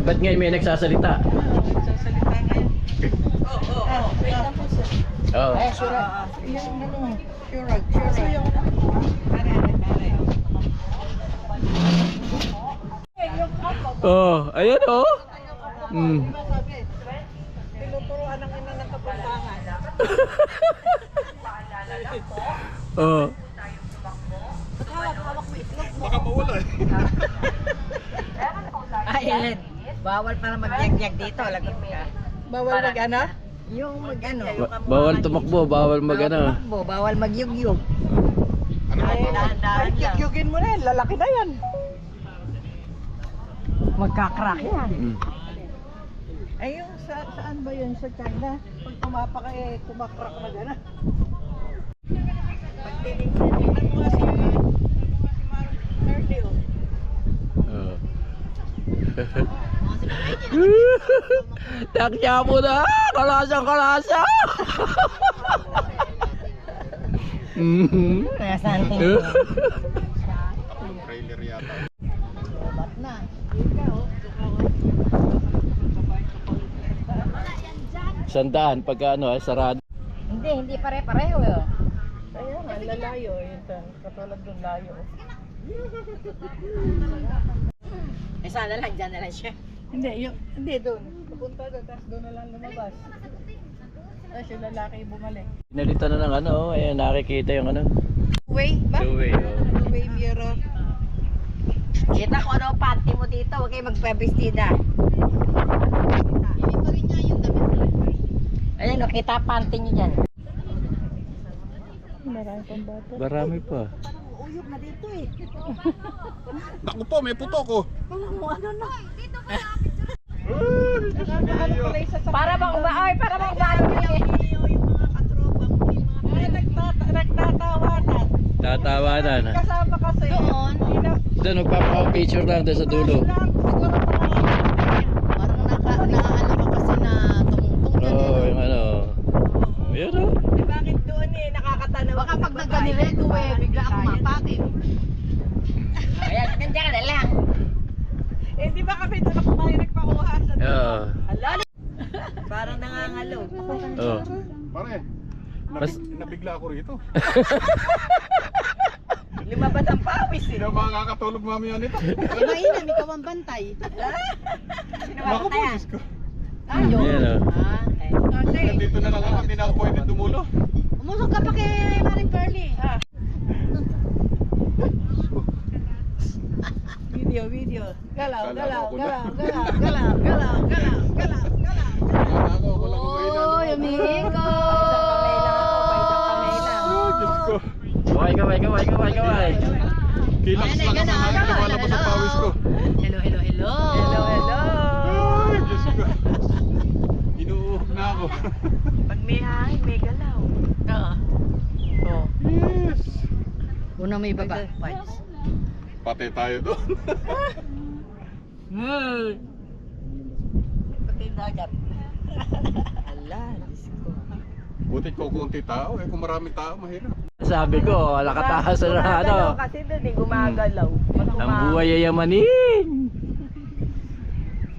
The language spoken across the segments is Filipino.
Ba't ngayon may nagsasalita? Nagsasalita ngayon. Wait lang po sir. Oo. Ay, sure. Yung ano, sure. Oh, ayan oh. Tinuturuan ng ina ng kapampangan. Oh. Hawak mo itlog mo. Baka mawala eh. Ayan. Bawal para mag-yag-yag dito. Lagot ka. Bawal mag ano? Yung mag-ano. Bawal tumakbo, bawal mag-ano. Bawal mag-yug-yug. Ano ba bawal? Ay, kyukyugin mo na yan. Lalaki na yan. Magkakrak yan. Ay, yung saan ba yun? Sa China? Pag tumapa ka eh, kumakrak na gano'n. Tingnan mo nga si Mardil. Oh. Takya mo na! Kalasa! Kaya santing ko. Ang trailer yata. Ba't na? Sandaan pagka ano, sarado. Hindi pare-pareho eh. Ayun nga, lalayo. Yun, katulad ng layo. Eh sana lang, dyan na lang siya. Hindi doon. Pupunta doon, tapos doon na lang lumabas. Tapos yung lalaki bumalik. Pinalitan na ng ano, ayan nakikita yung ano. Way ba? Two-way, oh. Two-way mirror. Kita ko ano panty mo dito, huwag kayo magpabistida. Hindi pa rin nga yung damit. Ayan o, kita panty nyo dyan. Marami pang bata. Marami pa. Uyog na dito eh. Naku po, may putok oh. Ano na? Para bang umaoy, para bang umaoy. Yung mga katropa mo, yung mga nagtatawanan. Tatawanan. Kasama kasi. Doon. Doon, magpapapicture lang doon sa dulo. Siguro Parang nakaano ka kasi na tumutong Oo, oh, yung ano. Ayan oh. bakit doon eh, nakakatanaw. Baka pag nagganireto eh, bigla akong mapakin. Ayan, nandiyan ka na lang. Eh, di ba kami doon ako tayo nagpakuha sa doon? Oo. Alala. Parang nangangalo. Oh. Pare, Mas- nabigla ako rito. Lumabas ang pawis eh. Hindi ako makakatulog mamaya nito. Mainam, ikaw ang bantay. Naku po, Diyos ko. Tayo. Ayan oh. Nandito na lang ako, hindi na ako pwede tumulo. Umusok ka pa kay Maring Pearly. Video. Galaw. Kala ko na. Galaw. Ako lang umuwi na. Oy, umiiko. Oh, Diyos ko. Kaway. Kilax lang ang mga lumalabas sa pawis ko. Hello. Ay, Diyos ko. Inuuhog na ako. Pag may hangin, may galaw. Oo. Oh. Yes. Una may baba. Vibes. Patay tayo doon. Pati dagat. Ala, Diyos ko. Buti ko kunti tao, kung maraming tao, mahirap. Sabi ko, nakataas na ano. Kasi doon eh, gumagalaw. Ang buhay ay yamanin.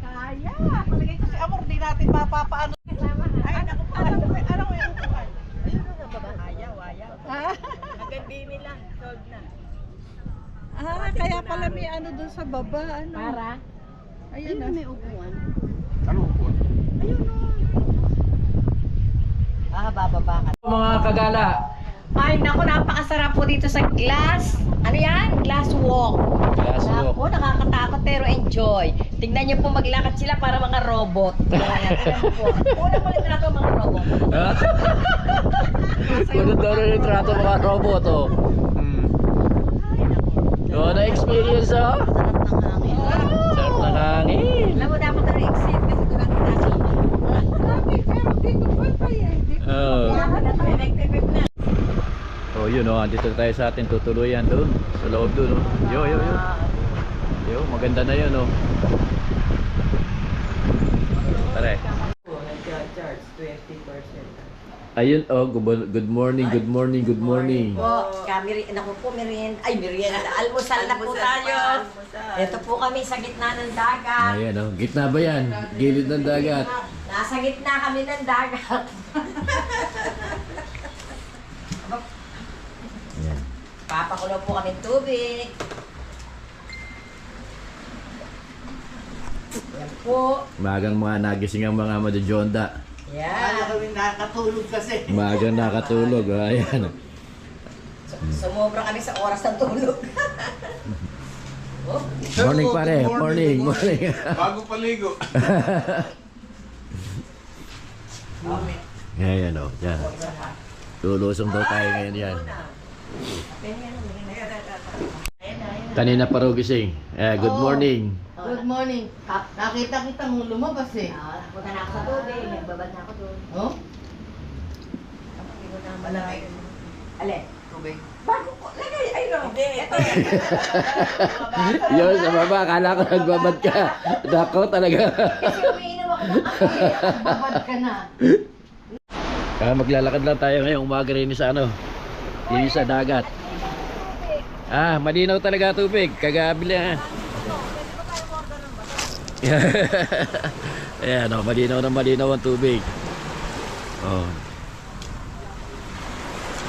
Kaya. Palagay ko si Amor, di natin mapapaano. Ay, naku pa. Ano mo yung upuan? Ayun na baba. Ayaw. Magandi nila. Sold na. Kaya pala may ano doon sa baba. Ano? Para? Ayun na. May upuan. Ano po? Bababa ka. Mga kagala. Ay, naku, napakasarap po dito sa glass. Ano yan? Glass walk. Glass walk. Naku, nakakatakot pero enjoy. Tingnan niyo po maglakad sila para mga robot. Tingnan po. Unang ulit na ito mga robot. Kunod daw rin yung trato mga robot oh. So, na-experience oh. Sarap ng hangin. Sarap ng hangin. Alam mo, dapat na exit kasi doon ang kasi. Pero dito pa tayo. Oh. Electric na. Oh, yun oh, andito tayo sa ating tutuluyan doon. Sa loob doon oh. Yo. Yo, maganda na yun oh. Tara. Nag-charge 20%. Ayun, oh, good morning, good morning, good morning. Po, naku po, merienda. Almusal na po tayo. Ito po kami sa gitna ng dagat. Ayan, oh. Gitna ba yan? Gilid ng dagat. Nasa gitna kami ng dagat. Ayan. Papakulo po kami tubig. Yan po. Magang mga nagising ang mga madujonda. Yan. kami nakatulog kasi. Magang nakatulog. Ayan. Sumobra kami sa oras ng tulog. Oh, Morning pare, morning, morning. Bago paligo. Ayan, oh. Yan. Tulusong daw tayo ngayon yan. Kanina pa raw gising. Good morning. Good morning. Nakita kita mong lumabas eh. punta na ako sa tubig. Nagbabad na ako doon. Oh? Malamig. Ale. Tubig. Bago ko. Lagay. Ay, no. Hindi. Ito. Yun, sa baba. Akala ko nagbabad ka. Dako talaga. Kasi umiinom ako ng kape. Babad ka na. Maglalakad lang tayo ngayong umaga rin sa ano. Yung sa dagat. Malinaw talaga tubig. Kagabi lang. Ayan, oh, malinaw na malinaw ang tubig. Oh.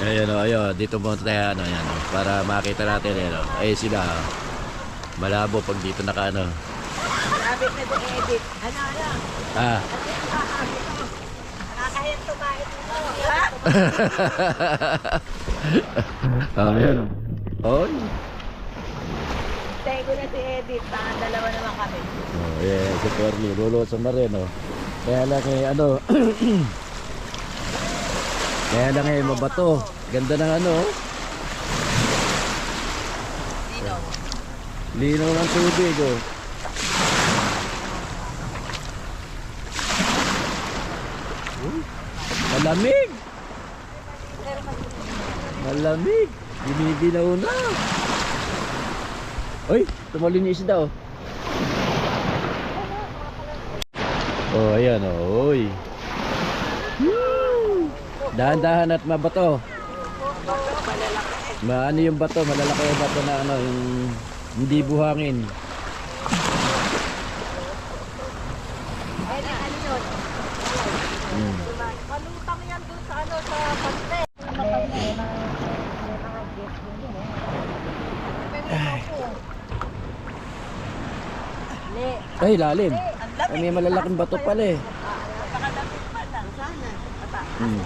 Ayan, oh, ayun. Dito muna tayo, ano, ayan, oh, para makita natin, ayan, oh. Ayun sila, oh. Malabo pag dito naka, ano. Sabi na doon edit. Ano? Nakakahit to ba ito? Ayan, oh. Tayo ko na si Edith. Dalawa naman kami. Oh, yeah, si Corny. Lulusan na rin, oh. Kaya lang ano. Kaya lang mabato. Ganda ng ano, oh. Linaw. Linaw ng tubig, oh. Malamig! Malamig! Binibilaw na! Uy! Tumali ni isda, oh. Oh, ayan, oh. Uy! Woo! Dahan-dahan at mabato. Maano yung bato? Malalaki yung bato na ano, yung hindi buhangin. Malutang yan doon sa ano, sa pante. Ay, lalim. Ay, may malalaking bato pala eh. Hmm.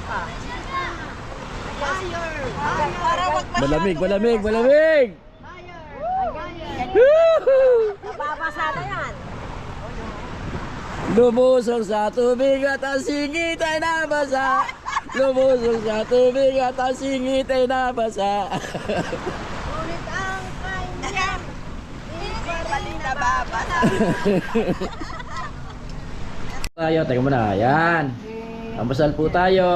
Malamig, malamig, malamig! Woohoo! Babasa na yan. Lumusong sa tubig at ang singit ay nabasa. Lumusong sa tubig at ang singit ay nabasa. Ulit ang kanyang hindi na babasa. Tayo, teka muna. Ayan. Amasal po tayo.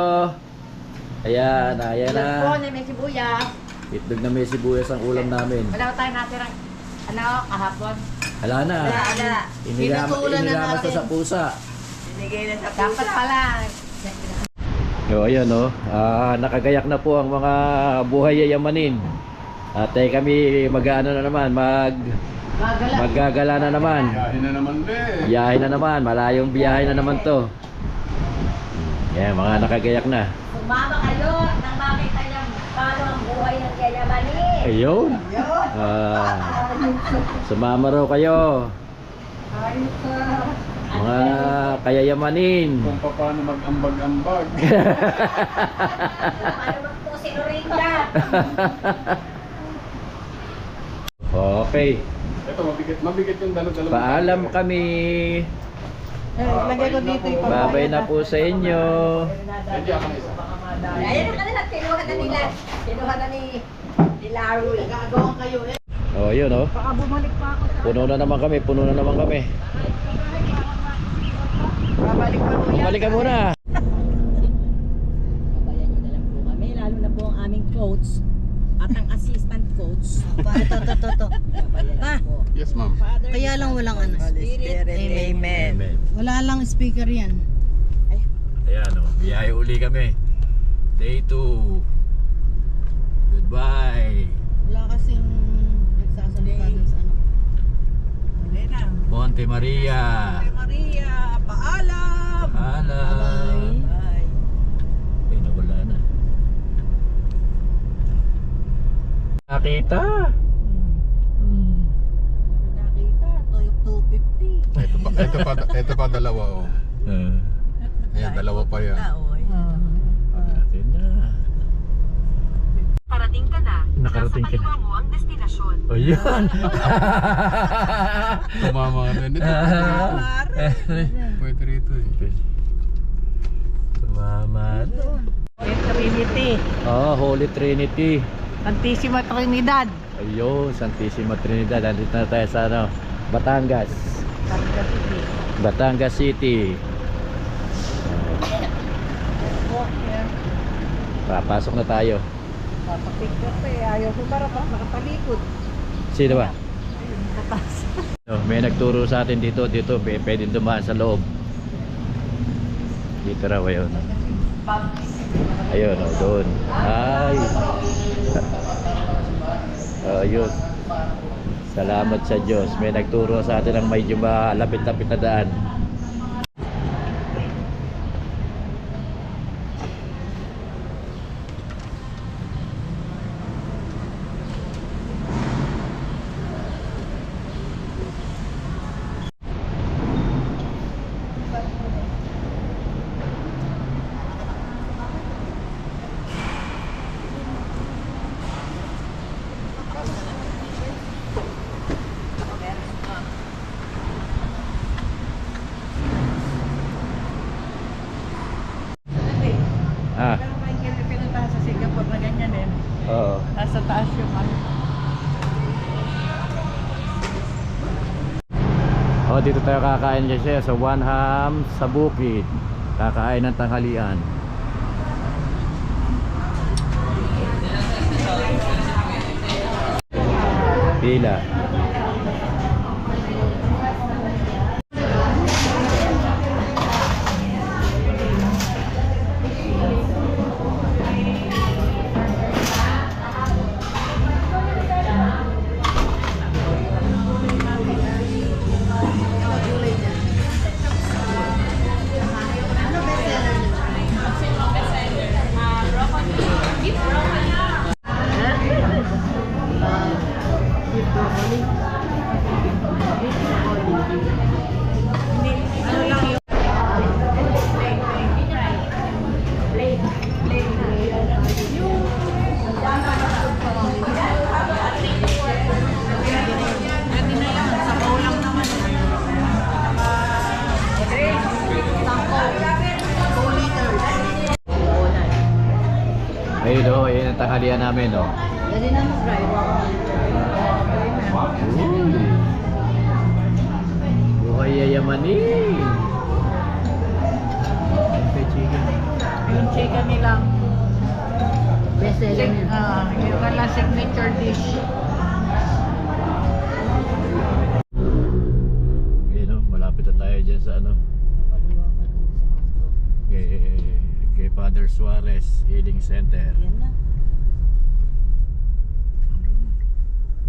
Ayan, ayan na. May sibuyas. Itlog na may sibuyas ang ulam namin. Wala ko tayo natirang ano, kahapon. Hala na. Wala. Inilamas na sa pusa. Binigay na sa pusa. Dapat pala. O, ayan o. Nakagayak na po ang mga buhay yayamanin. At kami mag-ano na naman, maggagala na naman. Biyahe na naman din. Biyahe na naman, malayong biyahe na naman to. Yan, mga nakagayak na. Sumama kayo nang makita niyo paano ang buhay ng yayamanin. Ayun. Sumama raw kayo. Mga kayayamanin. Kung paano mag-ambag-ambag. Paano magpusin Lorinda? Okay. Ito, mabigat yung dalo-dalo. Paalam kami. Lagay ko dito yung Babay na po sa inyo. Nandiyan ka na isa. Ayan na kanila, kinuha na nila. Kinuha na ni Larry. Gagawan kayo eh. Oh, yun oh. Baka bumalik pa ako. Puno na naman kami, puno na naman kami. Babalik pa ko yan. Balik ka muna. Babayan nyo na lang po kami, lalo na po ang aming coach at ang assistant coach. Ito. Babayan po. Yes, ma'am. Kaya lang walang ano. Spirit, amen. Amen. Wala lang speaker yan. Ayan oh, biyahe uli kami. Day 2. Goodbye. Wala kasing nagsasalita dun sa ano. Elena. Monte Maria. Ate Maria, paalam! Paalam. Bye. Ay, nawala na. Nakita. Nakita, Toyota 250. Ito pa dalawa oh. Ayan, dalawa pa yan. Malaki na. Nakarating ka na. Nakarating ka na. Nasa kaliwa mo ang destinasyon. O yan. Tumama ka din. Ito, pwede rito eh. Tumama. Trinity. Oh, Holy Trinity. Santissima Trinidad. Ayun, Santissima Trinidad. Nandito na tayo sa ano, Batangas. Batangas City. Papasok na tayo. Papapicture pa eh. Ayaw ko para nakatalikod. Sino ba? Ayun, tatas. May nagturo sa atin dito. Pwedeng dumaan sa loob. Dito raw, ayun. Ayun, doon. Ay. Ayun. Salamat sa Diyos. May nagturo sa atin ng medyo malapit-lapit na daan. Ah, Pero may pinuntahan sa Singapore na ganyan eh. oo. Nasa taas yung ano. Oh, dito tayo kakain kasi sa One Ham sa Bukid. Kakain ng tanghalian. Pila. Ayun o, ayun ang tanghalian namin o. Dali na mag-drive. Buhay yayamanin. Yung chicken nilang bestseller niya. Yung kala signature dish. Ayun o, malapit na tayo dyan sa ano. Kay Father Suarez Healing Center. Yan na.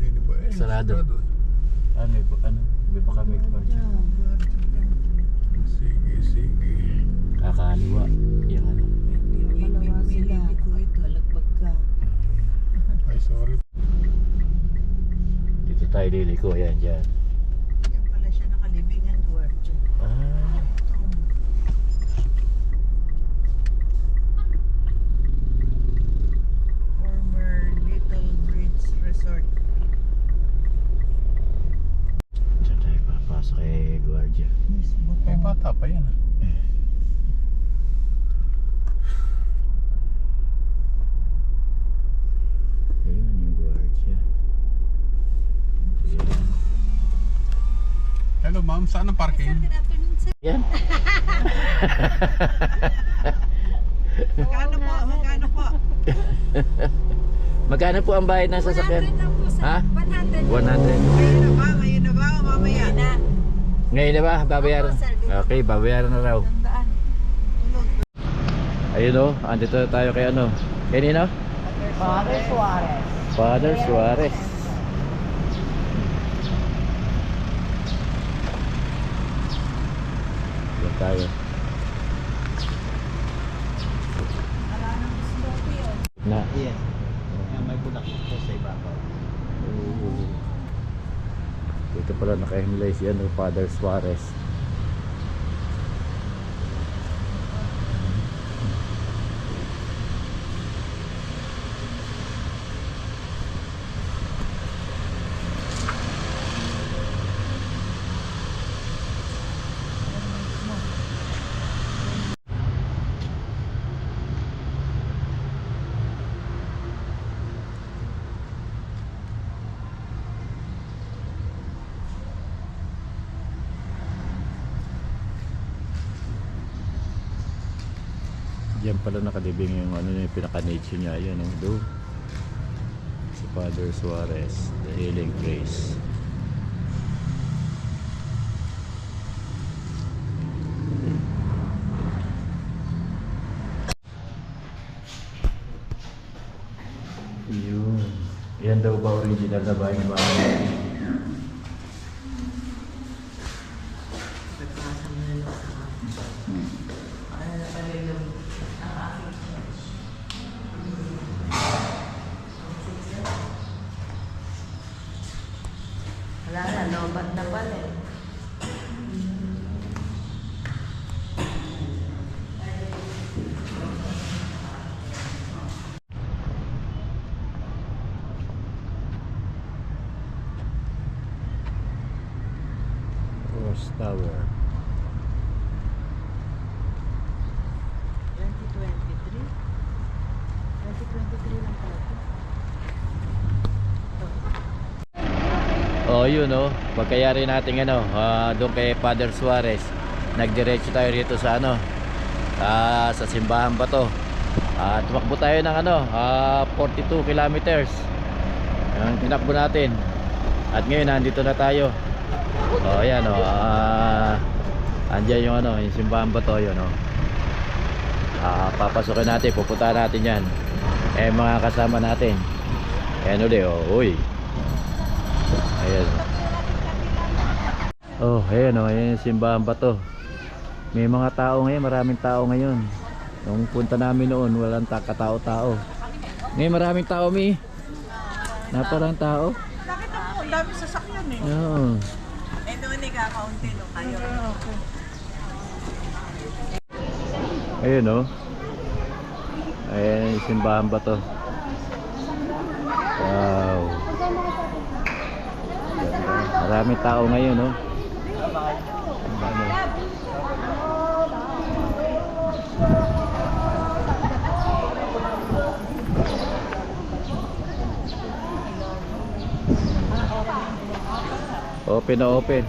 Hindi ba eh? Sarado. May baka may kwarto. Sige. Kakaliwa. Yung ano. Kalawa sila. Balagbag ka. Ay, sorry. Dito tayo liliko. Ayan, dyan. Yan pala siya nakalibing ang kwarto. Ah. Former Little Bridge Resort. Diyan tayo papasok kay Guardia. Eh, bata pa yan ah. Ayun yung Guardia. Ayan. Hello ma'am, saan ang parking? Yan. Magkano po? Magkano po? Magkano po ang bayad ng sasakyan? Ha? 100. Ngayon na ba? Ngayon na ba? O mamaya? Ngayon na ba? Babayaran? Okay, babayaran na raw. Tandaan. Ayun o, andito na tayo kay ano. Kay Nino? Father Suarez. Father Suarez. Diyan tayo. Na. Yes. May bulak po sa ibabaw. Dito pala nakahimlay si ano, Father Suarez. Diyan pala nakadibing yung ano yung pinaka-nature niya, yan oh, doon. Si Father Suarez, the Healing Grace. Yun. Yan daw ba original na ba yung mga Wala na, lobat na pala eh. Cross Tower? 2023. 2023 lang pala ito. Oh, yun oh. Pagkayari natin ano, doon kay Father Suarez. Nagdiretso tayo rito sa ano, sa simbahan ba to? Tumakbo tayo ng ano, 42 kilometers. Ang tinakbo natin. At ngayon nandito na tayo. Oh, ayan oh. Andiyan yung ano, yung simbahan ba to, yun oh. Papasokin natin, pupuntahan natin yan. Mga kasama natin. Ayan ulit oh, uy. Ayan. Oh, ayan oh, ayan yung simbahan ba to. May mga tao ngayon, maraming tao ngayon. Nung punta namin noon, walang katao-tao. Ngayon maraming tao, Mi. Naparang tao. Nakita mo, ang dami sasakyan eh. Oo. Eh, doon ni kakaunti no kayo. Ayun oh. Ayan yung simbahan ba to. Wow. Maraming tao ngayon oh. Open na open.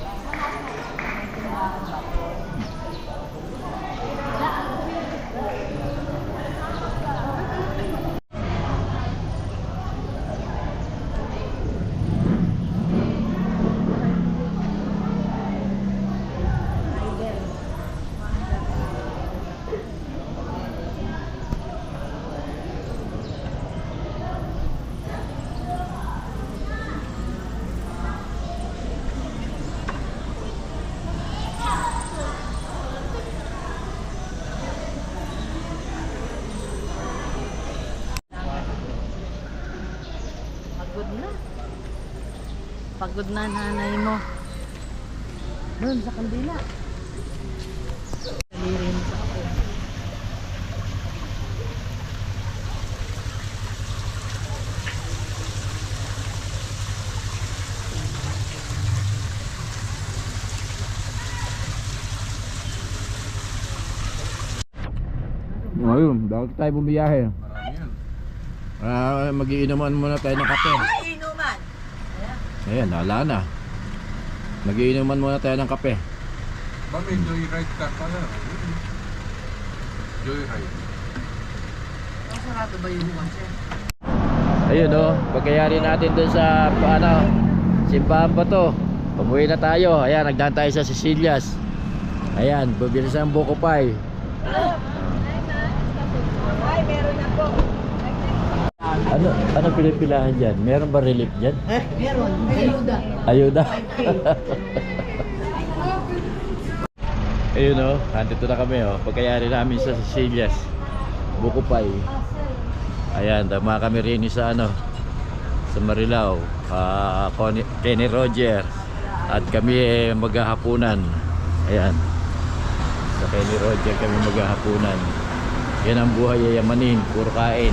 Pagod na. Pagod na nanay mo. Doon sa kandila. Dali rin sa ako. Ayun, bago tayo bumiyahe. Marami yan. Magiinuman muna tayo ng kape. Ay, inuman. Ayan, wala na. Magiinuman muna tayo ng kape. Ba, may joyride ka pala. Joyride. Ang sarado ba yung inuman siya? Ayun oh, pagkayari natin dun sa ano, simbahan pa to. Umuwi na tayo. Ayan, nagdaan tayo sa Cecilias. Ayan, bibili sa buko pie. Ay, meron na po. Ano pinipilahan dyan? Meron ba relief dyan? Meron. Ayuda. Ayuda. Ayun o, nandito na kami o. Pagkayari namin sa Sicilias, Bukupay. Ayan, dama kami rin sa ano, sa Marilao, Kenny Roger. At kami maghahapunan. Ayan, sa Kenny Roger kami maghahapunan. Yan ang buhay yayamanin, puro kain.